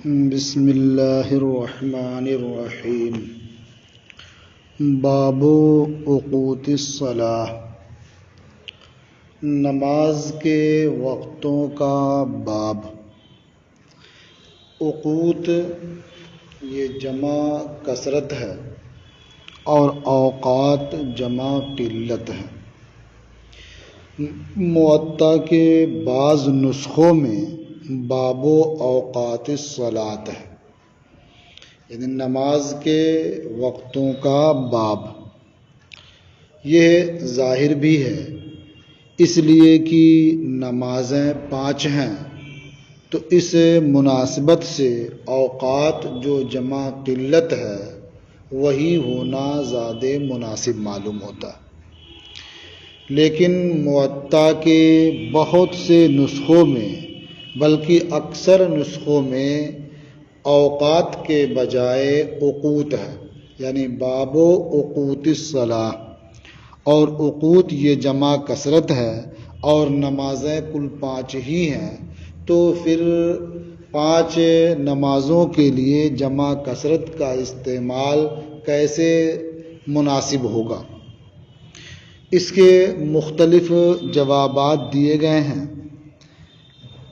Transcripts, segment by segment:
بسم اللہ الرحمن الرحیم۔ باب اوقات الصلاۃ، نماز کے وقتوں کا باب۔ اوقات یہ جمع کثرت ہے اور اوقات جمع قلت ہے۔ موطا کے بعض نسخوں میں باب اوقات الصلاۃ ہے، یعنی نماز کے وقتوں کا باب۔ یہ ظاہر بھی ہے، اس لیے کہ نمازیں 5 ہیں، تو اس مناسبت سے اوقات جو جمع قلت ہے وہی ہونا زیادہ مناسب معلوم ہوتا ہے۔ لیکن موطا کے بہت سے نسخوں میں، بلکہ اکثر نسخوں میں اوقات کے بجائے اوقات ہے، یعنی باب اوقات الصلاۃ، اور اوقات یہ جمع کثرت ہے اور نمازیں کل 5 ہی ہیں، تو پھر 5 نمازوں کے لیے جمع کثرت کا استعمال کیسے مناسب ہوگا؟ اس کے مختلف جوابات دیے گئے ہیں۔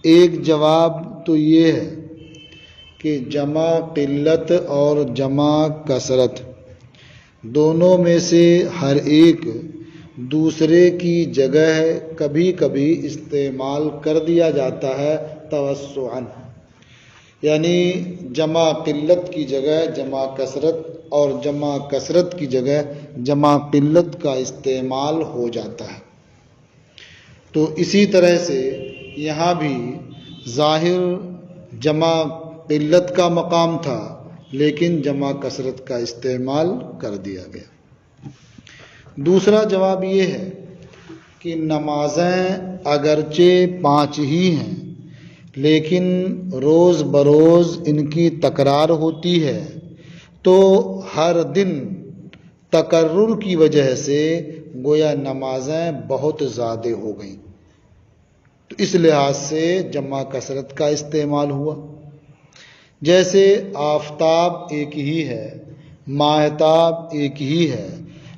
ایک جواب تو یہ ہے کہ جمع قلت اور جمع کثرت دونوں میں سے ہر ایک دوسرے کی جگہ کبھی کبھی استعمال کر دیا جاتا ہے توسعاً، یعنی جمع قلت کی جگہ جمع کثرت اور جمع کثرت کی جگہ جمع قلت کا استعمال ہو جاتا ہے۔ تو اسی طرح سے یہاں بھی ظاہر جمع قلت کا مقام تھا، لیکن جمع کثرت کا استعمال کر دیا گیا۔ دوسرا جواب یہ ہے کہ نمازیں اگرچہ 5 ہی ہیں، لیکن روز بروز ان کی تکرار ہوتی ہے، تو ہر دن تکرر کی وجہ سے گویا نمازیں بہت زیادہ ہو گئیں، تو اس لحاظ سے جمع کثرت کا استعمال ہوا۔ جیسے آفتاب ایک ہی ہے، ماہتاب ایک ہی ہے،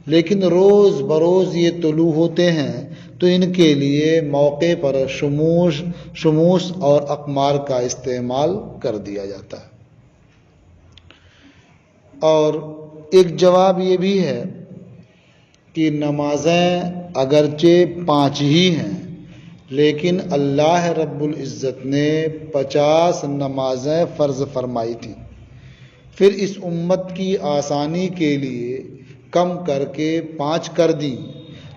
لیکن روز بروز یہ طلوع ہوتے ہیں، تو ان کے لیے موقع پر شموس اور اقمار کا استعمال کر دیا جاتا ہے۔ اور ایک جواب یہ بھی ہے کہ نمازیں اگرچہ 5 ہی ہیں، لیکن اللہ رب العزت نے 50 نمازیں فرض فرمائی تھیں، پھر اس امت کی آسانی کے لیے کم کر کے 5 کر دی،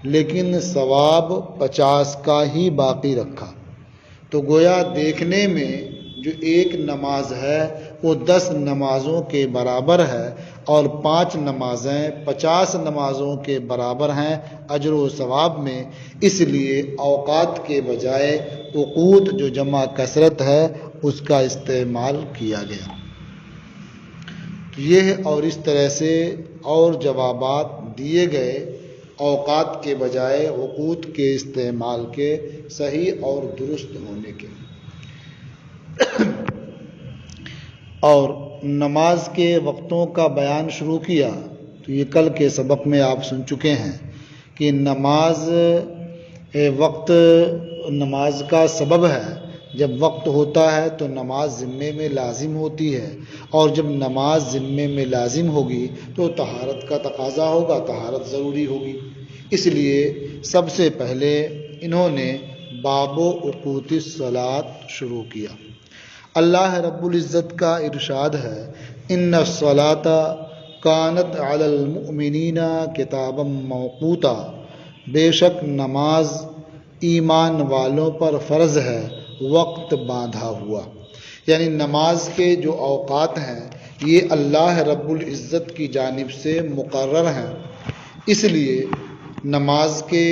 لیکن ثواب 50 کا ہی باقی رکھا۔ تو گویا دیکھنے میں جو ایک نماز ہے وہ 10 نمازوں کے برابر ہے، اور 5 نمازیں 50 نمازوں کے برابر ہیں اجر و ثواب میں، اس لیے اوقات کے بجائے اوقات جو جمع کثرت ہے اس کا استعمال کیا گیا۔ یہ اور اس طرح سے اور جوابات دیے گئے اوقات کے بجائے اوقات کے استعمال کے صحیح اور درست ہونے کے۔ اور نماز کے وقتوں کا بیان شروع کیا، تو یہ کل کے سبق میں آپ سن چکے ہیں کہ نماز کا سبب ہے۔ جب وقت ہوتا ہے تو نماز ذمے میں لازم ہوتی ہے، اور جب نماز ذمے میں لازم ہوگی تو طہارت کا تقاضا ہوگا، طہارت ضروری ہوگی، اس لیے سب سے پہلے انہوں نے باب اوقات الصلاۃ شروع کیا۔ اللہ رب العزت کا ارشاد ہے، ان الصلاۃ کانت علی المؤمنین کتابا موقوتا، بے شک نماز ایمان والوں پر فرض ہے، وقت باندھا ہوا۔ یعنی نماز کے جو اوقات ہیں یہ اللہ رب العزت کی جانب سے مقرر ہیں، اس لیے نماز کے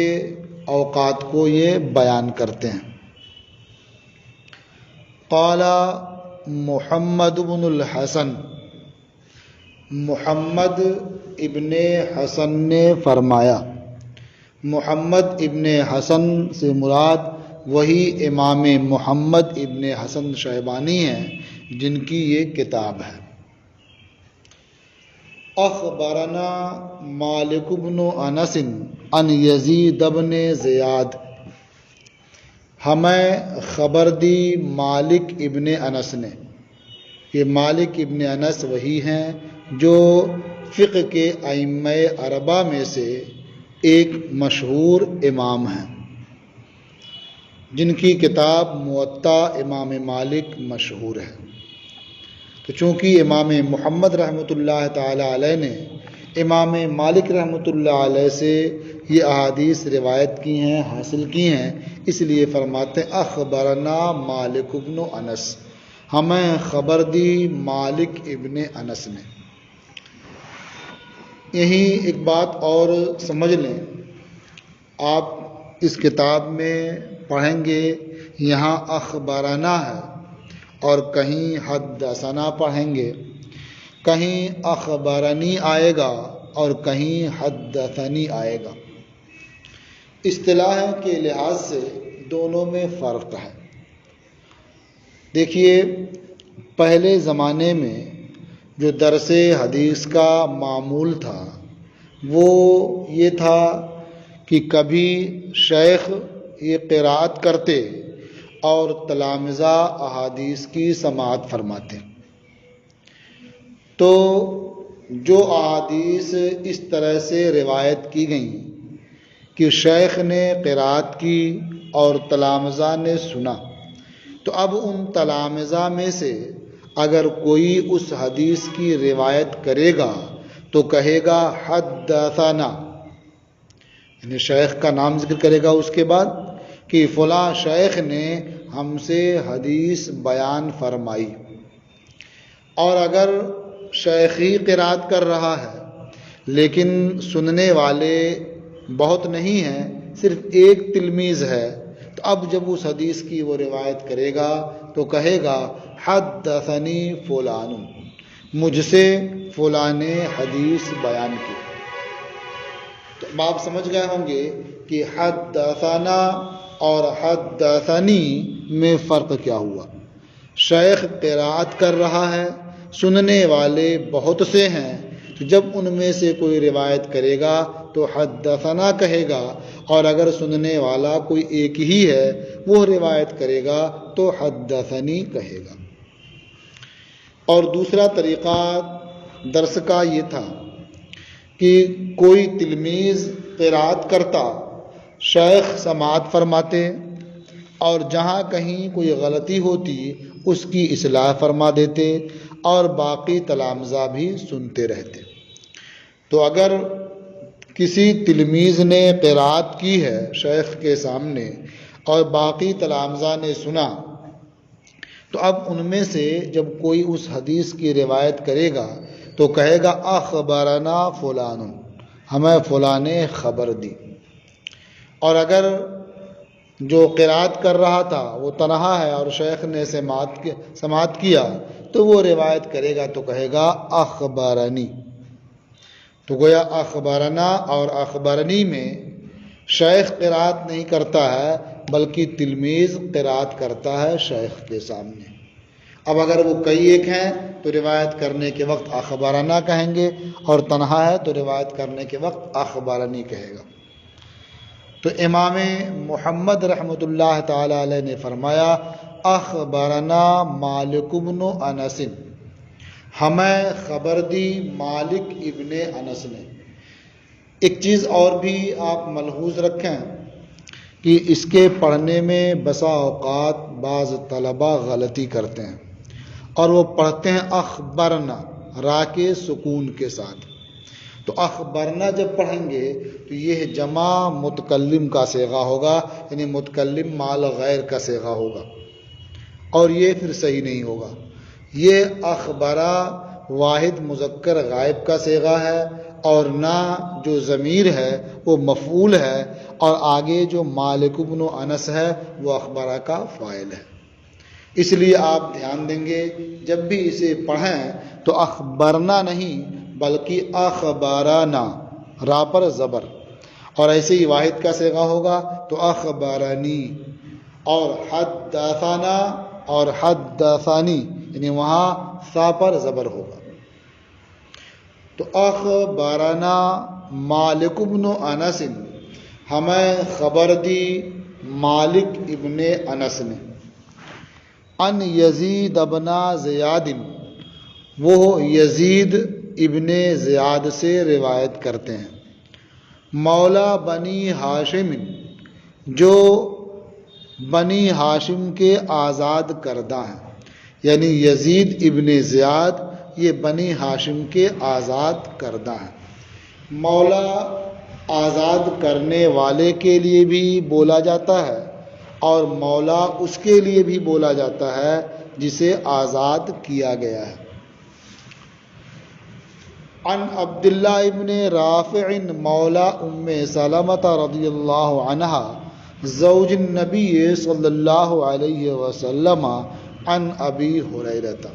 اوقات کو یہ بیان کرتے ہیں۔ قال محمد بن الحسن، محمد ابن حسن نے فرمایا۔ محمد ابن حسن سے مراد وہی امام محمد ابن حسن شیبانی ہیں جن کی یہ کتاب ہے۔ اخبرنا مالک بن انس ان یزید بن زیاد، ہمیں خبر دی مالک ابن انس نے۔ یہ مالک ابن انس وہی ہیں جو فقہ کے ائمہ اربعہ میں سے ایک مشہور امام ہیں، جن کی کتاب موطا امام مالک مشہور ہے۔ تو چونکہ امام محمد رحمۃ اللہ تعالی علیہ نے امام مالک رحمۃ اللہ علیہ سے یہ احادیث روایت کی ہیں، حاصل کی ہیں، اس لیے فرماتے ہیں اخبرنا مالک ابن انس، ہمیں خبر دی مالک ابن انس نے۔ یہی ایک بات اور سمجھ لیں، آپ اس کتاب میں پڑھیں گے یہاں اخبرنا ہے اور کہیں حدثنا پڑھیں گے، کہیں اخبرنی آئے گا اور کہیں حدثنی آئے گا۔ اصطلاح کے لحاظ سے دونوں میں فرق ہے۔ دیکھیے، پہلے زمانے میں جو درس حدیث کا معمول تھا وہ یہ تھا کہ کبھی شیخ یہ قرات کرتے اور تلامذہ احادیث کی سماعت فرماتے۔ تو جو احادیث اس طرح سے روایت کی گئیں کہ شیخ نے قرات کی اور تلامذہ نے سنا، تو اب ان تلامذہ میں سے اگر کوئی اس حدیث کی روایت کرے گا تو کہے گا حدثنا، یعنی شیخ کا نام ذکر کرے گا اس کے بعد کہ فلاں شیخ نے ہم سے حدیث بیان فرمائی۔ اور اگر شیخ ہی قرات کر رہا ہے لیکن سننے والے بہت نہیں ہیں، صرف ایک تلمیذ ہے، تو اب جب اس حدیث کی وہ روایت کرے گا تو کہے گا حدثنی فلان، مجھ سے فلاں نے حدیث بیان کی۔ تو آپ سمجھ گئے ہوں گے کہ حدثنا اور حدثنی میں فرق کیا ہوا۔ شیخ قرات کر رہا ہے، سننے والے بہت سے ہیں، تو جب ان میں سے کوئی روایت کرے گا تو حدثنا کہے گا، اور اگر سننے والا کوئی ایک ہی ہے وہ روایت کرے گا تو حدثنی کہے گا۔ اور دوسرا طریقہ درس کا یہ تھا کہ کوئی تلمیذ قرات کرتا، شیخ سماعت فرماتے، اور جہاں کہیں کوئی غلطی ہوتی اس کی اصلاح فرما دیتے اور باقی تلامذہ بھی سنتے رہتے۔ تو اگر کسی تلمیذ نے قرات کی ہے شیخ کے سامنے اور باقی تلامذہ نے سنا، تو اب ان میں سے جب کوئی اس حدیث کی روایت کرے گا تو کہے گا اخبرنا فلان، ہمیں فلاں نے خبر دی۔ اور اگر جو قرات کر رہا تھا وہ تنہا ہے اور شیخ نے سماعت کیا تو وہ روایت کرے گا تو کہے گا اخبرنی۔ تو گویا اخبرنا اور اخبرنی میں شیخ قرات نہیں کرتا ہے بلکہ تلمیذ قرات کرتا ہے شیخ کے سامنے۔ اب اگر وہ کئی ایک ہیں تو روایت کرنے کے وقت اخبرنا کہیں گے، اور تنہا ہے تو روایت کرنے کے وقت اخبرنی کہے گا۔ تو امام محمد رحمۃ اللہ تعالی علیہ نے فرمایا اخبرنا مالک بن انس، ہمیں خبر دی مالک ابن انس نے۔ ایک چیز اور بھی آپ ملحوظ رکھیں کہ اس کے پڑھنے میں بسا اوقات بعض طلباء غلطی کرتے ہیں اور وہ پڑھتے ہیں اخبرنا را کے سکون کے ساتھ۔ تو اخبرنا جب پڑھیں گے تو یہ جمع متکلم کا صیغہ ہوگا، یعنی متکلم مال غیر کا صیغہ ہوگا، اور یہ پھر صحیح نہیں ہوگا۔ یہ اخبرا واحد مذکر غائب کا صیغہ ہے، اور نہ جو ضمیر ہے وہ مفعول ہے، اور آگے جو مالک بن انس ہے وہ اخبرا کا فاعل ہے۔ اس لیے آپ دھیان دیں گے جب بھی اسے پڑھیں تو اخبرنا نہیں بلکہ اخبارنا، را پر زبر، اور ایسے ہی واحد کا صیغہ ہوگا تو اخبارنی، اور حدثنا اور حدثانی یعنی وہاں سا پر زبر ہوگا. تو اخبرنا مالک بن انس، ہمیں خبر دی مالک ابن انس نے، ان یزید ابن زیاد، وہ یزید ابن زیاد سے روایت کرتے ہیں، مولا بنی ہاشم، جو بنی ہاشم کے آزاد کردہ ہیں. یعنی یزید ابن زیاد یہ بنی ہاشم کے آزاد کردہ ہیں. مولا آزاد کرنے والے کے لیے بھی بولا جاتا ہے اور مولا اس کے لیے بھی بولا جاتا ہے جسے آزاد کیا گیا ہے. عن عبداللہ ابن رافع مولا ام سلمۃ رضی اللہ عنہا زوج النبی صلی اللہ علیہ وسلم عن ابی ہریرہ.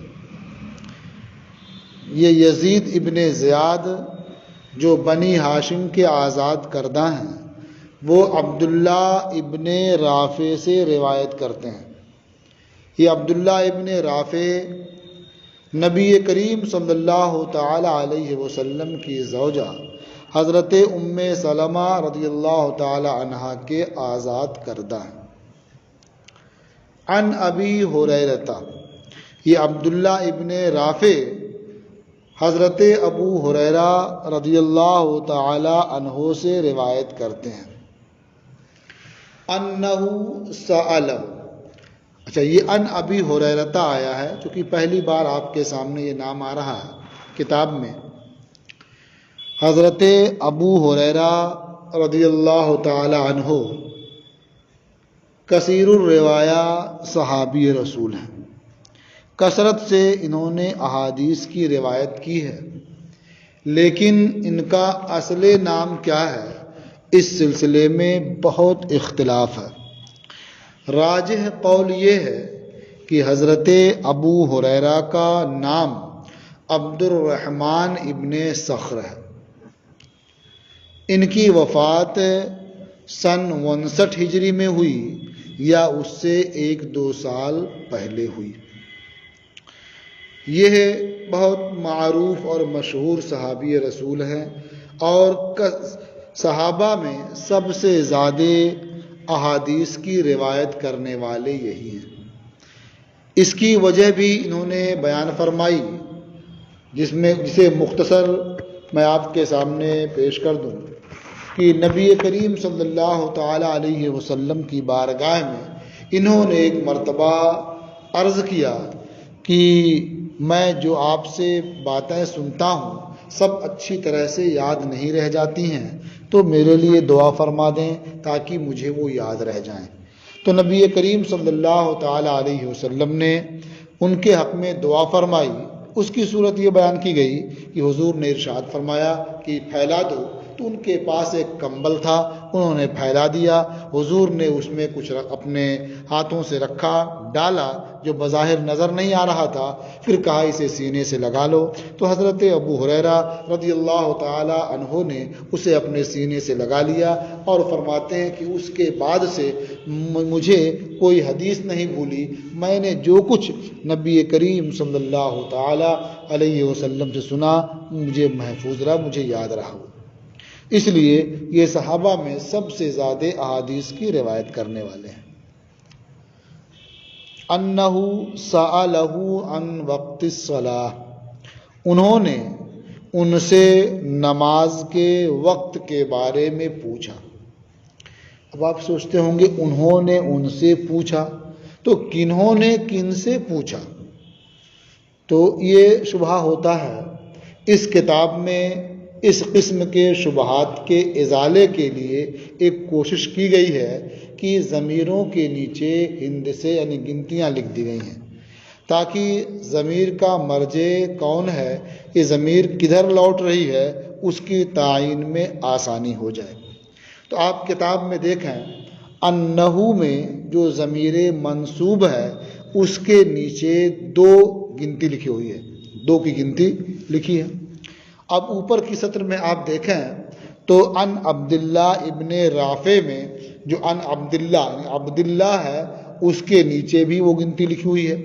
یہ یزید ابن زیاد جو بنی ہاشم کے آزاد کردہ ہیں وہ عبداللہ ابن رافع سے روایت کرتے ہیں. یہ عبداللہ ابن رافع نبی کریم صلی اللہ تعالی علیہ وسلم کی زوجہ حضرت ام سلمہ رضی اللہ تعالی عنہا کے آزاد کردہ ہیں. عن ابی ہریرہ، یہ عبداللہ ابن رافع حضرت ابو ہریرہ رضی اللہ تعالی عنہ سے روایت کرتے ہیں. انہ سأل، اچھا یہ ان ابی ہریرہ آیا ہے چونکہ پہلی بار آپ کے سامنے یہ نام آ رہا ہے کتاب میں. حضرت ابو ہریرہ رضی اللہ تعالی عنہ کثیر الروایہ صحابی رسول ہیں، کثرت سے انہوں نے احادیث کی روایت کی ہے، لیکن ان کا اصل نام کیا ہے اس سلسلے میں بہت اختلاف ہے. راجح قول یہ ہے کہ حضرت ابو ہریرہ کا نام عبد الرحمن ابن صخر ہے. ان کی وفات سن 59 ہجری میں ہوئی یا اس سے 1-2 سال پہلے ہوئی. یہ بہت معروف اور مشہور صحابی رسول ہیں اور صحابہ میں سب سے زیادہ احادیث کی روایت کرنے والے یہی ہیں. اس کی وجہ بھی انہوں نے بیان فرمائی جسے مختصر میں آپ کے سامنے پیش کر دوں کہ نبی کریم صلی اللہ تعالی علیہ وسلم کی بارگاہ میں انہوں نے ایک مرتبہ عرض کیا کہ میں جو آپ سے باتیں سنتا ہوں سب اچھی طرح سے یاد نہیں رہ جاتی ہیں، تو میرے لیے دعا فرما دیں تاکہ مجھے وہ یاد رہ جائیں. تو نبی کریم صلی اللہ تعالی علیہ وسلم نے ان کے حق میں دعا فرمائی. اس کی صورت یہ بیان کی گئی کہ حضور نے ارشاد فرمایا کہ پھیلا دو، تو ان کے پاس ایک کمبل تھا، انہوں نے پھیلا دیا. حضور نے اس میں کچھ اپنے ہاتھوں سے رکھا، ڈالا جو بظاہر نظر نہیں آ رہا تھا، پھر کہا اسے سینے سے لگا لو. تو حضرت ابو ہریرہ رضی اللہ تعالی عنہ نے اسے اپنے سینے سے لگا لیا اور فرماتے ہیں کہ اس کے بعد سے مجھے کوئی حدیث نہیں بھولی، میں نے جو کچھ نبی کریم صلی اللہ تعالی علیہ وسلم سے سنا مجھے محفوظ رہا، مجھے یاد رہا. اس لیے یہ صحابہ میں سب سے زیادہ احادیث کی روایت کرنے والے ہیں. انہ سألہ عن وقت الصلاۃ، انہوں نے ان سے نماز کے وقت کے بارے میں پوچھا. اب آپ سوچتے ہوں گے انہوں نے ان سے پوچھا تو کنہوں نے کن سے پوچھا؟ تو یہ شبہہ ہوتا ہے. اس کتاب میں اس قسم کے شبہات کے ازالے کے لیے ایک کوشش کی گئی ہے کہ ضمیروں کے نیچے ہندسے یعنی گنتیاں لکھ دی گئی ہیں تاکہ ضمیر کا مرجع کون ہے، یہ ضمیر کدھر لوٹ رہی ہے، اس کی تعین میں آسانی ہو جائے. تو آپ کتاب میں دیکھیں انہو میں جو ضمیر منصوب ہے اس کے نیچے 2 گنتی لکھی ہوئی ہے، 2 کی گنتی لکھی ہے. اب اوپر کی سطر میں آپ دیکھیں تو ان عبداللہ ابن رافع میں جو ان عبداللہ ہے اس کے نیچے بھی وہ گنتی لکھی ہوئی ہے.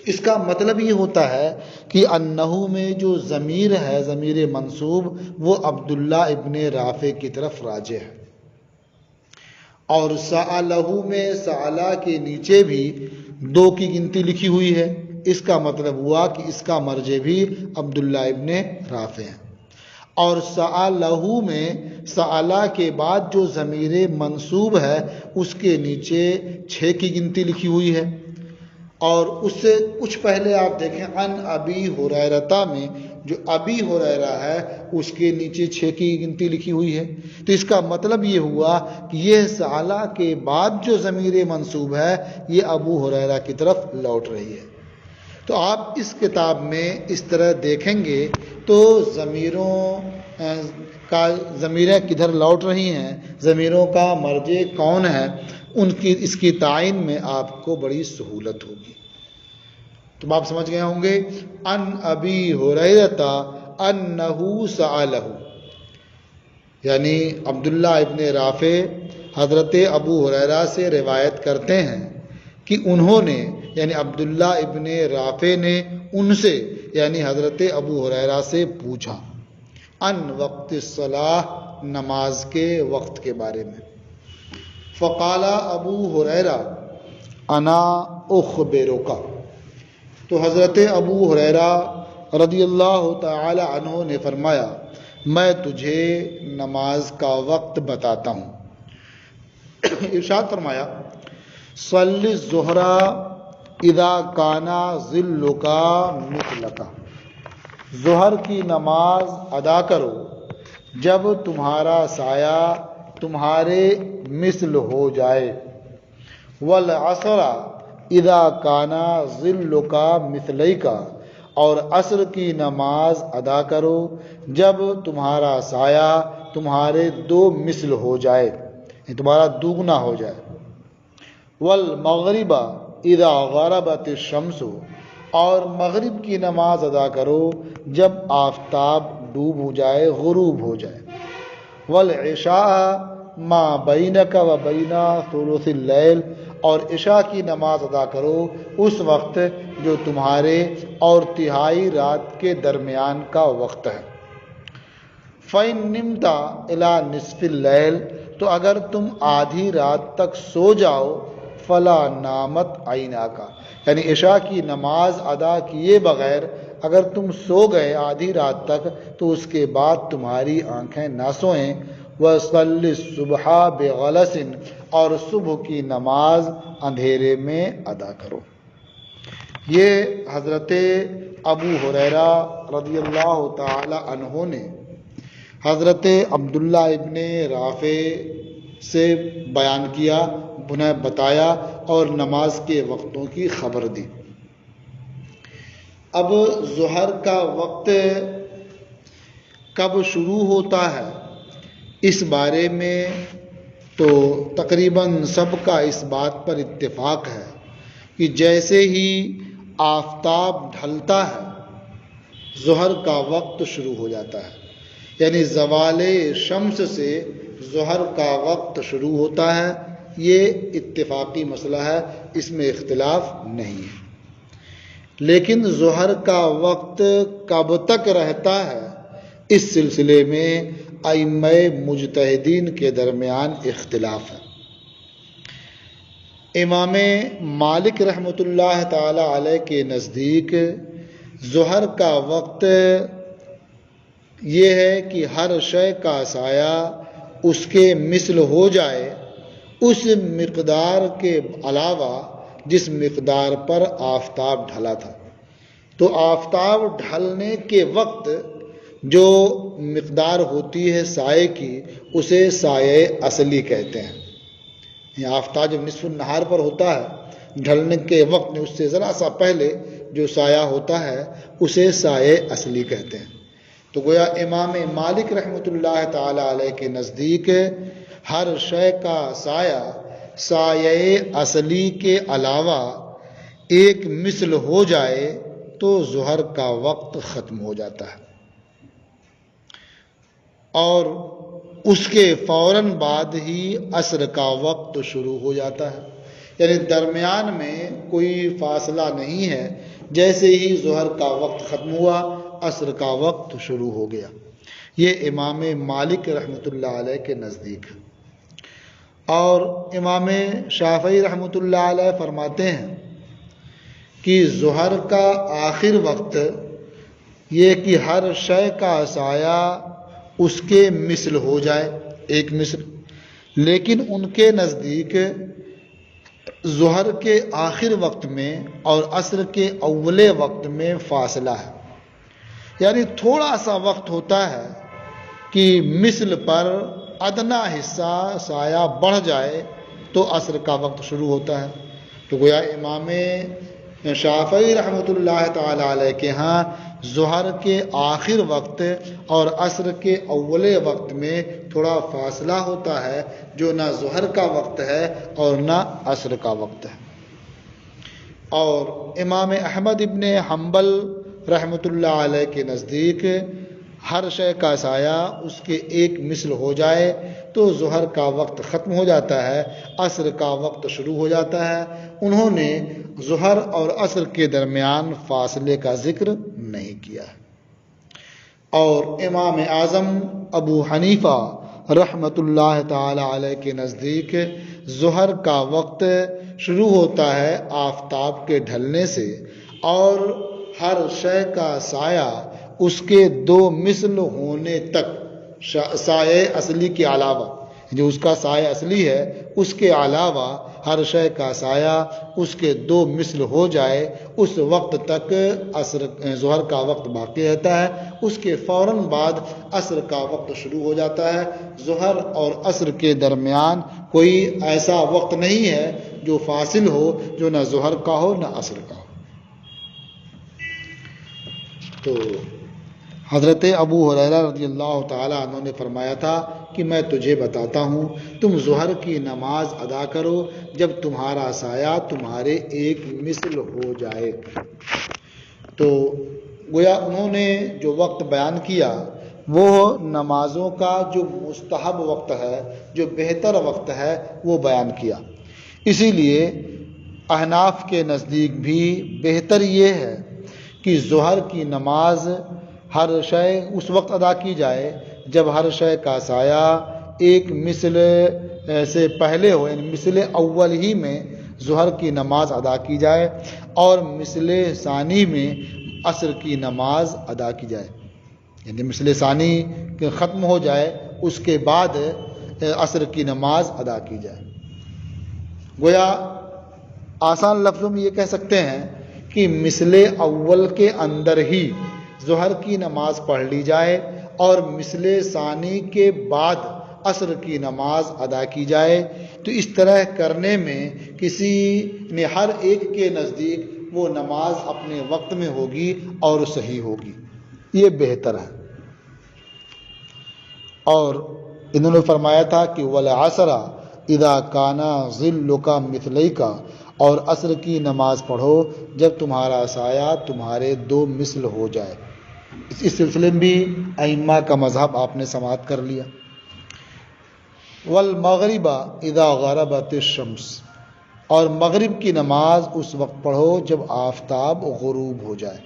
اس کا مطلب یہ ہوتا ہے کہ انہو میں جو ضمیر ہے، ضمیر منصوب، وہ عبداللہ ابن رافع کی طرف راجع ہے، اور سألہو میں سألہ کے نیچے بھی 2 کی گنتی لکھی ہوئی ہے، اس کا مطلب ہوا کہ اس کا مرجع بھی عبداللہ ابن رافع ہے۔ اور سألہو میں سألہ کے بعد جو ضمیر منصوب ہے اس کے نیچے 6 کی گنتی لکھی ہوئی ہے، اور اس سے کچھ پہلے آپ دیکھیں ان ابی ہریرہ میں جو ابی ہریرہ ہے اس کے نیچے 6 کی گنتی لکھی ہوئی ہے، تو اس کا مطلب یہ ہوا کہ یہ سألہ کے بعد جو ضمیر منصوب ہے یہ ابو ہریرہ کی طرف لوٹ رہی ہے۔ تو آپ اس کتاب میں اس طرح دیکھیں گے تو ضمیریں کدھر لوٹ رہی ہیں، ضمیروں کا مرجع کون ہے، اس کی تعین میں آپ کو بڑی سہولت ہوگی۔ تو آپ سمجھ گئے ہوں گے ان ابی ہریرہ انہ سألہ، یعنی عبداللہ ابن رافع حضرت ابو ہریرہ سے روایت کرتے ہیں کہ انہوں نے، یعنی عبداللہ ابن رافع نے ان سے، یعنی حضرت ابو ہریرہ سے پوچھا ان وقت الصلاۃ، نماز کے وقت کے بارے میں۔ فقال ابو ہریرہ انا اخبرک، تو حضرت ابو ہریرہ رضی اللہ تعالی عنہ نے فرمایا میں تجھے نماز کا وقت بتاتا ہوں۔ ارشاد فرمایا صلی الظہر اذا کان ظلک مثلک، ظہر کی نماز ادا کرو جب تمہارا سایہ تمہارے مثل ہو جائے، والعصر اذا کان ظلک مثلیک، اور عصر کی نماز ادا کرو جب تمہارا سایہ تمہارے 2 مثل ہو جائے، یعنی تمہارا دوگنا ہو جائے، والمغرب اذا غربت الشمس، اور مغرب کی نماز ادا کرو جب آفتاب ڈوب ہو جائے، غروب ہو جائے، والعشاء ما بینک و بین ثلث اللیل، اور عشاء کی نماز ادا کرو اس وقت جو تمہارے اور تہائی رات کے درمیان کا وقت ہے۔ فَإِن نِمْتَ إِلَى نِصْفِ اللَّيْلِ، تو اگر تم آدھی رات تک سو جاؤ، فَلَا نَامَتْ عَيْنَاكَ، یعنی عشاء کی نماز ادا کیے بغیر اگر تم سو گئے آدھی رات تک تو اس کے بعد تمہاری آنکھیں نہ سوئیں۔ وَصَلِّ الصُّبْحَ بِغَلَسٍ، اور صبح کی نماز اندھیرے میں ادا کرو۔ یہ حضرت ابو ہریرہ رضی اللہ تعالی عنہ نے حضرت عبداللہ ابن رافع سے بیان کیا، انہیں بتایا اور نماز کے وقتوں کی خبر دی۔ اب ظہر کا وقت کب شروع ہوتا ہے اس بارے میں تو تقریباً سب کا اس بات پر اتفاق ہے کہ جیسے ہی آفتاب ڈھلتا ہے ظہر کا وقت شروع ہو جاتا ہے، یعنی زوال شمس سے ظہر کا وقت شروع ہوتا ہے، یہ اتفاقی مسئلہ ہے، اس میں اختلاف نہیں ہے۔ لیکن ظہر کا وقت کب تک رہتا ہے اس سلسلے میں ائمہ مجتہدین کے درمیان اختلاف ہے۔ امام مالک رحمۃ اللہ تعالی علیہ کے نزدیک ظہر کا وقت یہ ہے کہ ہر شے کا سایہ اس کے مثل ہو جائے اس مقدار کے علاوہ جس مقدار پر آفتاب ڈھلا تھا۔ تو آفتاب ڈھلنے کے وقت جو مقدار ہوتی ہے سائے کی اسے سایہ اصلی کہتے ہیں۔ یہ آفتاب جب نصف النہار پر ہوتا ہے ڈھلنے کے وقت میں اس سے ذرا سا پہلے جو سایہ ہوتا ہے اسے سایہ اصلی کہتے ہیں۔ تو گویا امام مالک رحمۃ اللہ تعالی علیہ کے نزدیک ہر شے کا سایہ اصلی کے علاوہ ایک مثل ہو جائے تو ظہر کا وقت ختم ہو جاتا ہے، اور اس کے فوراً بعد ہی عصر کا وقت شروع ہو جاتا ہے، یعنی درمیان میں کوئی فاصلہ نہیں ہے جیسے ہی ظہر کا وقت ختم ہوا عصر کا وقت شروع ہو گیا۔ یہ امام مالک رحمۃ اللہ علیہ کے نزدیک ہے۔ اور امام شافعی رحمۃ اللہ علیہ فرماتے ہیں کہ ظہر کا آخر وقت یہ کہ ہر شے کا سایہ اس کے مثل ہو جائے، ایک مثل، لیکن ان کے نزدیک ظہر کے آخر وقت میں اور عصر کے اول وقت میں فاصلہ ہے، یعنی تھوڑا سا وقت ہوتا ہے کہ مثل پر ادنا حصہ سایہ بڑھ جائے تو عصر کا وقت شروع ہوتا ہے۔ تو گویا امام شافعی رحمۃ اللہ تعالی علیہ کے ہاں ظہر کے آخر وقت اور عصر کے اول وقت میں تھوڑا فاصلہ ہوتا ہے، جو نہ ظہر کا وقت ہے اور نہ عصر کا وقت ہے۔ اور امام احمد ابن حنبل رحمۃ اللہ علیہ کے نزدیک ہر شے کا سایہ اس کے ایک مثل ہو جائے تو ظہر کا وقت ختم ہو جاتا ہے، عصر کا وقت شروع ہو جاتا ہے۔ انہوں نے ظہر اور عصر کے درمیان فاصلے کا ذکر نہیں کیا ہے۔ اور امام اعظم ابو حنیفہ رحمۃ اللہ تعالی علیہ کے نزدیک ظہر کا وقت شروع ہوتا ہے آفتاب کے ڈھلنے سے، اور ہر شے کا سایہ اس کے دو مثل ہونے تک، سایہ اصلی کے علاوہ، جو اس کا سایہ اصلی ہے اس کے علاوہ ہر شے کا سایہ اس کے دو مثل ہو جائے، اس وقت تک ظہر کا وقت باقی رہتا ہے۔ اس کے فوراً بعد عصر کا وقت شروع ہو جاتا ہے۔ ظہر اور عصر کے درمیان کوئی ایسا وقت نہیں ہے جو فاصل ہو، جو نہ ظہر کا ہو نہ عصر کا ہو۔ تو حضرت ابو ہریرہ رضی اللہ تعالیٰ عنہ نے فرمایا تھا کہ میں تجھے بتاتا ہوں، تم ظہر کی نماز ادا کرو جب تمہارا سایہ تمہارے ایک مثل ہو جائے۔ تو گویا انہوں نے جو وقت بیان کیا وہ نمازوں کا جو مستحب وقت ہے، جو بہتر وقت ہے، وہ بیان کیا۔ اسی لیے احناف کے نزدیک بھی بہتر یہ ہے کہ ظہر کی نماز ہر شے اس وقت ادا کی جائے جب ہر شے کا سایہ ایک مثل سے پہلے ہو، یعنی مثل اول ہی میں ظہر کی نماز ادا کی جائے اور مثل ثانی میں عصر کی نماز ادا کی جائے، یعنی مثل ثانی ختم ہو جائے اس کے بعد عصر کی نماز ادا کی جائے۔ گویا آسان لفظوں میں یہ کہہ سکتے ہیں کہ مثل اول کے اندر ہی ظہر کی نماز پڑھ لی جائے اور مثل ثانی کے بعد عصر کی نماز ادا کی جائے، تو اس طرح کرنے میں کسی نے ہر ایک کے نزدیک وہ نماز اپنے وقت میں ہوگی اور صحیح ہوگی، یہ بہتر ہے۔ اور انہوں نے فرمایا تھا کہ وَالْعَصْرَ اِذَا كَانَ ظِلُّكَ مِثْلَيْكَ، اور عصر کی نماز پڑھو جب تمہارا سایہ تمہارے دو مثل ہو جائے۔ اس سلسلے میں بھی ائمہ کا مذہب آپ نے سماعت کر لیا۔ وَالْمَغْرِبَ اِذَا غَرَبَتِ الشَّمْسُ، اور مغرب کی نماز اس وقت پڑھو جب آفتاب غروب ہو جائے۔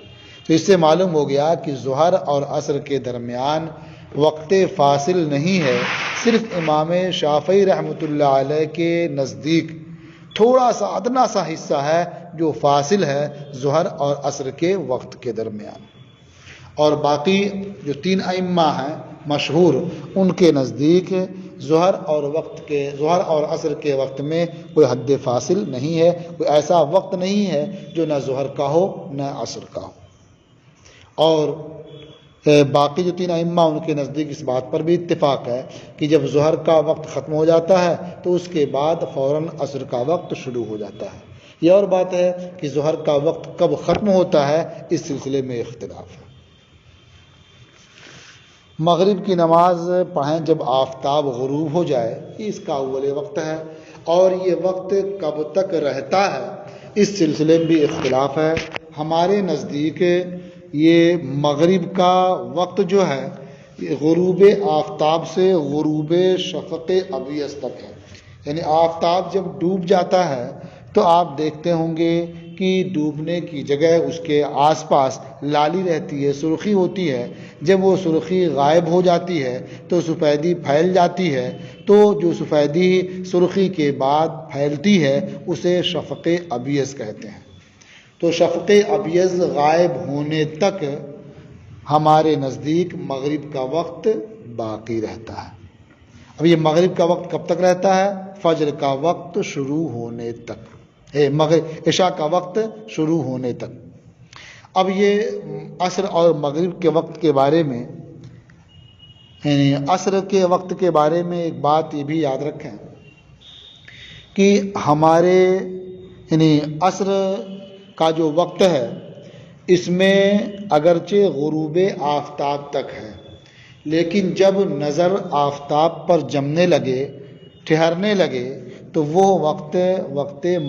تو اس سے معلوم ہو گیا کہ ظہر اور عصر کے درمیان وقت فاصل نہیں ہے، صرف امام شافعی رحمۃ اللہ علیہ کے نزدیک تھوڑا سا ادنا سا حصہ ہے جو فاصل ہے ظہر اور عصر کے وقت کے درمیان۔ اور باقی جو تین ائمہ ہیں مشہور، ان کے نزدیک ظہر اور عصر کے وقت میں کوئی حد فاصل نہیں ہے، کوئی ایسا وقت نہیں ہے جو نہ ظہر کا ہو نہ عصر کا ہو۔ اور باقی جو تین ائمہ ان کے نزدیک اس بات پر بھی اتفاق ہے کہ جب ظہر کا وقت ختم ہو جاتا ہے تو اس کے بعد فوراً عصر کا وقت شروع ہو جاتا ہے۔ یہ اور بات ہے کہ ظہر کا وقت کب ختم ہوتا ہے، اس سلسلے میں اختلاف ہے۔ مغرب کی نماز پڑھیں جب آفتاب غروب ہو جائے، یہ اس کا اول وقت ہے، اور یہ وقت کب تک رہتا ہے اس سلسلے میں بھی اختلاف ہے۔ ہمارے نزدیک یہ مغرب کا وقت جو ہے غروب آفتاب سے غروب شفق ابیض تک ہے، یعنی آفتاب جب ڈوب جاتا ہے تو آپ دیکھتے ہوں گے کی ڈوبنے کی جگہ اس کے آس پاس لالی رہتی ہے، سرخی ہوتی ہے، جب وہ سرخی غائب ہو جاتی ہے تو سفیدی پھیل جاتی ہے، تو جو سفیدی سرخی کے بعد پھیلتی ہے اسے شفق ابیض کہتے ہیں۔ تو شفق ابیض غائب ہونے تک ہمارے نزدیک مغرب کا وقت باقی رہتا ہے۔ اب یہ مغرب کا وقت کب تک رہتا ہے؟ فجر کا وقت شروع ہونے تک، عشاء کا وقت شروع ہونے تک۔ اب یہ عصر اور مغرب کے وقت کے بارے میں، یعنی عصر کے وقت کے بارے میں ایک بات یہ بھی یاد رکھیں کہ ہمارے یعنی عصر کا جو وقت ہے اس میں اگرچہ غروب آفتاب تک ہے، لیکن جب نظر آفتاب پر جمنے لگے، ٹھہرنے لگے، تو وہ وقت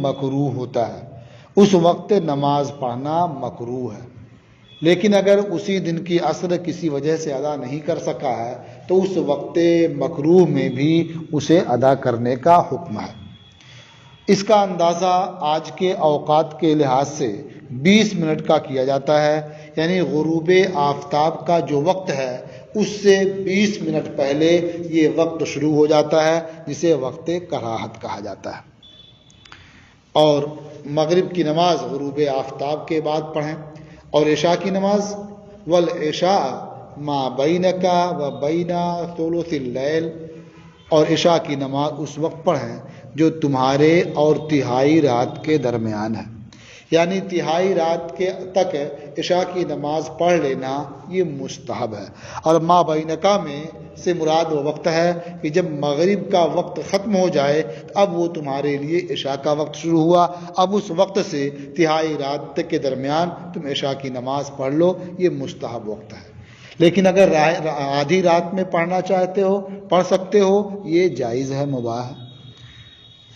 مکروہ ہوتا ہے، اس وقت نماز پڑھنا مکروہ ہے۔ لیکن اگر اسی دن کی عصر کسی وجہ سے ادا نہیں کر سکا ہے تو اس وقت مکروہ میں بھی اسے ادا کرنے کا حکم ہے۔ اس کا اندازہ آج کے اوقات کے لحاظ سے 20 منٹ کا کیا جاتا ہے، یعنی غروب آفتاب کا جو وقت ہے اس سے 20 منٹ پہلے یہ وقت شروع ہو جاتا ہے، جسے وقت کراہت کہا جاتا ہے۔ اور مغرب کی نماز غروب آفتاب کے بعد پڑھیں، اور عشاء کی نماز والعشاء ما بینک و بین ثلث اللیل، اور عشاء کی نماز اس وقت پڑھیں جو تمہارے اور تہائی رات کے درمیان ہے، یعنی تہائی رات کے تک عشاء کی نماز پڑھ لینا یہ مستحب ہے۔ اور ما بینکا میں سے مراد وہ وقت ہے کہ جب مغرب کا وقت ختم ہو جائے اب وہ تمہارے لیے عشاء کا وقت شروع ہوا، اب اس وقت سے تہائی رات تک کے درمیان تم عشاء کی نماز پڑھ لو، یہ مستحب وقت ہے۔ لیکن اگر آدھی رات میں پڑھنا چاہتے ہو پڑھ سکتے ہو، یہ جائز ہے، مباح ہے۔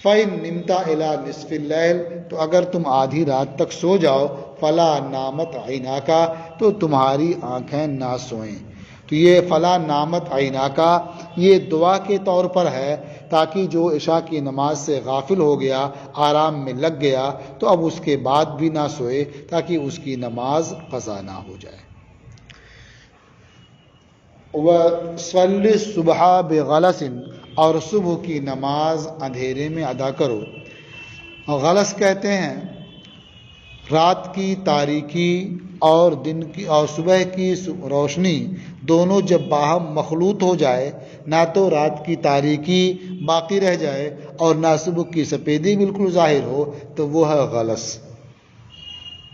فَإِن نِمْتَ إِلَى نِصْفِ اللَّيْلِ، تو اگر تم آدھی رات تک سو جاؤ، فَلَا نَامَتْ عَيْنَاكَ، تو تمہاری آنکھیں نہ سوئیں۔ تو یہ فَلَا نَامَتْ عَيْنَاكَ یہ دعا کے طور پر ہے، تاکہ جو عشاء کی نماز سے غافل ہو گیا، آرام میں لگ گیا، تو اب اس کے بعد بھی نہ سوئے، تاکہ اس کی نماز قضا نہ ہو جائے۔ وَصَلِّ الصُّبْحَ بِغَلَسٍ، اور صبح کی نماز اندھیرے میں ادا کرو۔ غلس کہتے ہیں رات کی تاریکی اور دن کی اور صبح کی روشنی دونوں جب باہم مخلوط ہو جائے، نہ تو رات کی تاریکی باقی رہ جائے اور نہ صبح کی سفیدی بالکل ظاہر ہو، تو وہ ہے غلس۔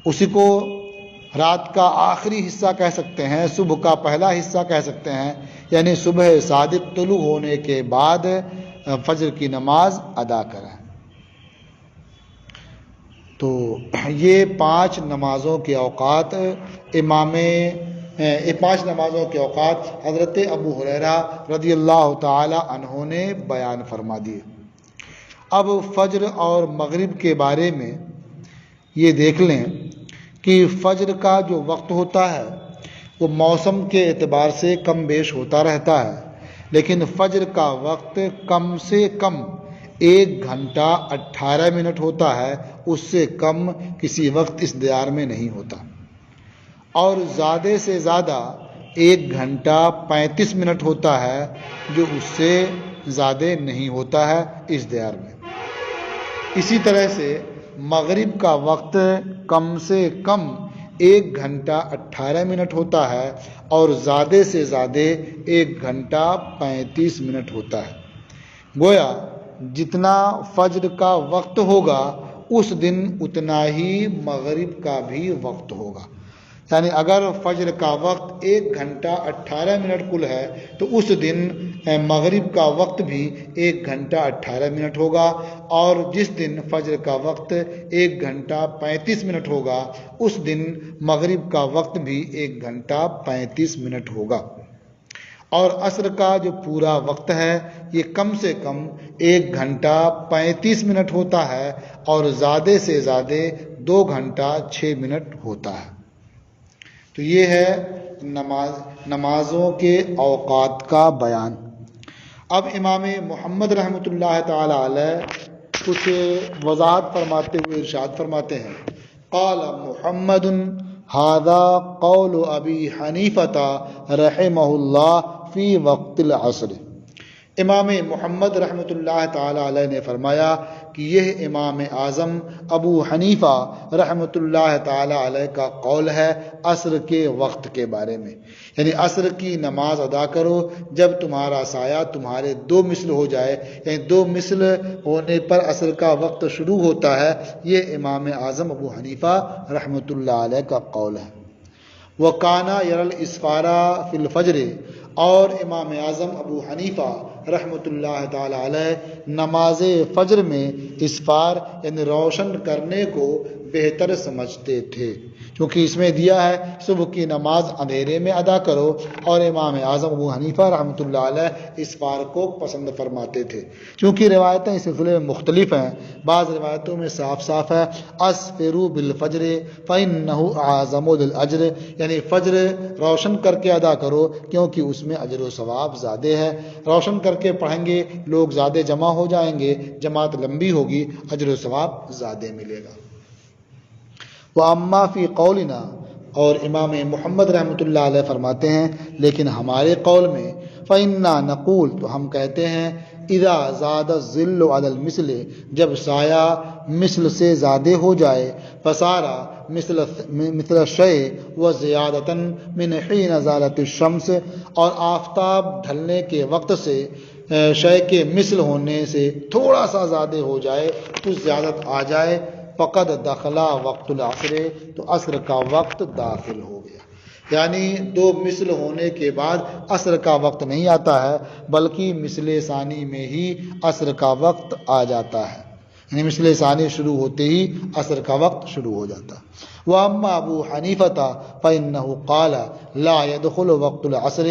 اسی کو رات کا آخری حصہ کہہ سکتے ہیں، صبح کا پہلا حصہ کہہ سکتے ہیں، یعنی صبح صادق طلوع ہونے کے بعد فجر کی نماز ادا کریں۔ تو یہ 5 نمازوں کے اوقات پانچ نمازوں کے اوقات حضرت ابو ہریرہ رضی اللہ تعالی عنہ نے بیان فرما دیے۔ اب فجر اور مغرب کے بارے میں یہ دیکھ لیں کہ فجر کا جو وقت ہوتا ہے وہ موسم کے اعتبار سے کم بیش ہوتا رہتا ہے، لیکن فجر کا وقت کم سے کم 1 گھنٹہ 18 منٹ ہوتا ہے، اس سے کم کسی وقت اس دیار میں نہیں ہوتا، اور زیادہ سے زیادہ 1 گھنٹہ 35 منٹ ہوتا ہے، جو اس سے زیادہ نہیں ہوتا ہے اس دیار میں۔ اسی طرح سے مغرب کا وقت کم سے کم 1 گھنٹہ 18 منٹ ہوتا ہے اور زیادہ سے زیادہ 1 گھنٹہ 35 منٹ ہوتا ہے۔ گویا جتنا فجر کا وقت ہوگا اس دن اتنا ہی مغرب کا بھی وقت ہوگا، یعنی اگر فجر کا وقت 1 گھنٹہ 18 منٹ کل ہے تو اس دن مغرب کا وقت بھی 1 گھنٹہ 18 منٹ ہوگا، اور جس دن فجر کا وقت 1 گھنٹہ 35 منٹ ہوگا اس دن مغرب کا وقت بھی 1 گھنٹہ 35 منٹ ہوگا۔ اور عصر کا جو پورا وقت ہے یہ کم سے کم 1 گھنٹہ 35 منٹ ہوتا ہے اور زیادہ سے زیادہ 2 گھنٹہ 6 منٹ ہوتا ہے۔ تو یہ ہے نمازوں کے اوقات کا بیان۔ اب امام محمد رحمۃ اللہ تعالی علیہ کچھ وضاحت فرماتے ہوئے ارشاد فرماتے ہیں قال محمد هذا قول ابی حنیفہ رحمہ اللہ فی وقت العصر۔ امام محمد رحمۃ اللہ تعالی علیہ نے فرمایا کہ یہ امام اعظم ابو حنیفہ رحمۃ اللہ تعالی علیہ کا قول ہے عصر کے وقت کے بارے میں، یعنی عصر کی نماز ادا کرو جب تمہارا سایہ تمہارے 2 مثل ہو جائے، یعنی 2 مثل ہونے پر عصر کا وقت شروع ہوتا ہے۔ یہ امام اعظم ابو حنیفہ رحمۃ اللہ علیہ کا قول ہے۔ وَكَانَ يَرَى الْإِسْفَارَ فِي الْفَجْرِ، اور امام اعظم ابو حنیفہ رحمۃ اللہ تعالی علیہ نماز فجر میں اسفار یعنی روشن کرنے کو بہتر سمجھتے تھے، کیونکہ اس میں دیا ہے صبح کی نماز اندھیرے میں ادا کرو، اور امام اعظم ابو حنیفہ رحمۃ اللہ علیہ اسفار کو پسند فرماتے تھے۔ چونکہ روایتیں اس سلسلے میں مختلف ہیں، بعض روایتوں میں صاف صاف ہے اسفروا بالفجر فإنه اعظم للأجر، یعنی فجر روشن کر کے ادا کرو کیونکہ اس میں اجر و ثواب زیادہ ہے، روشن کر کے پڑھیں گے لوگ زیادہ جمع ہو جائیں گے، جماعت لمبی ہوگی، اجر و ثواب زیادہ ملے گا۔ وَأَمَّا فِي قَوْلِنَا، اور امام محمد رحمۃ اللہ علیہ فرماتے ہیں لیکن ہمارے قول میں فَإِنَّا نَقُول، تو ہم کہتے ہیں اِذَا زَادَ الظِّلُّ عَلَى الْمِثْلِ، جب سایہ مثل سے زیادہ ہو جائے، فَصَارَ مثل الشَّيْءِ وَزِيَادَةً مِنْ حِينَ زَالَتِ الشَّمْسِ، اور آفتاب ڈھلنے کے وقت سے شے کے مثل ہونے سے تھوڑا سا زیادہ ہو جائے، کچھ زیادت آ جائے، فقد دخلا وقت العصر، تو عصر کا وقت داخل ہو گیا۔ یعنی 2 مثل ہونے کے بعد عصر کا وقت نہیں آتا ہے، بلکہ مثل ثانی میں ہی عصر کا وقت آ جاتا ہے، یعنی مثل ثانی شروع ہوتے ہی عصر کا وقت شروع ہو جاتا ہے۔ وَأَمَّا أَبُو حَنِيفَةَ فَإِنَّهُ قَالَ لَا يَدْخُلُ وَقْتُ الْعَصْرِ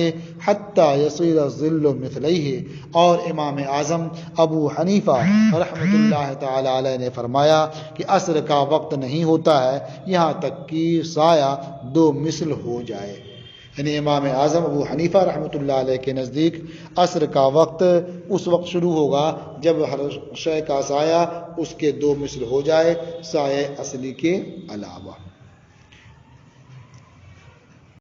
حَتَّى يَصِيرَ الظِّلُّ مِثْلَيْهِ، اور امام اعظم ابو حنیفہ رحمۃ اللہ تعالی علیہ نے فرمایا کہ عصر کا وقت نہیں ہوتا ہے یہاں تک کہ سایہ 2 مثل ہو جائے، یعنی امام اعظم ابو حنیفہ رحمۃ اللہ علیہ کے نزدیک عصر کا وقت اس وقت شروع ہوگا جب ہر شے کا سایہ اس کے 2 مثل ہو جائے، سایہ اصلی کے علاوہ۔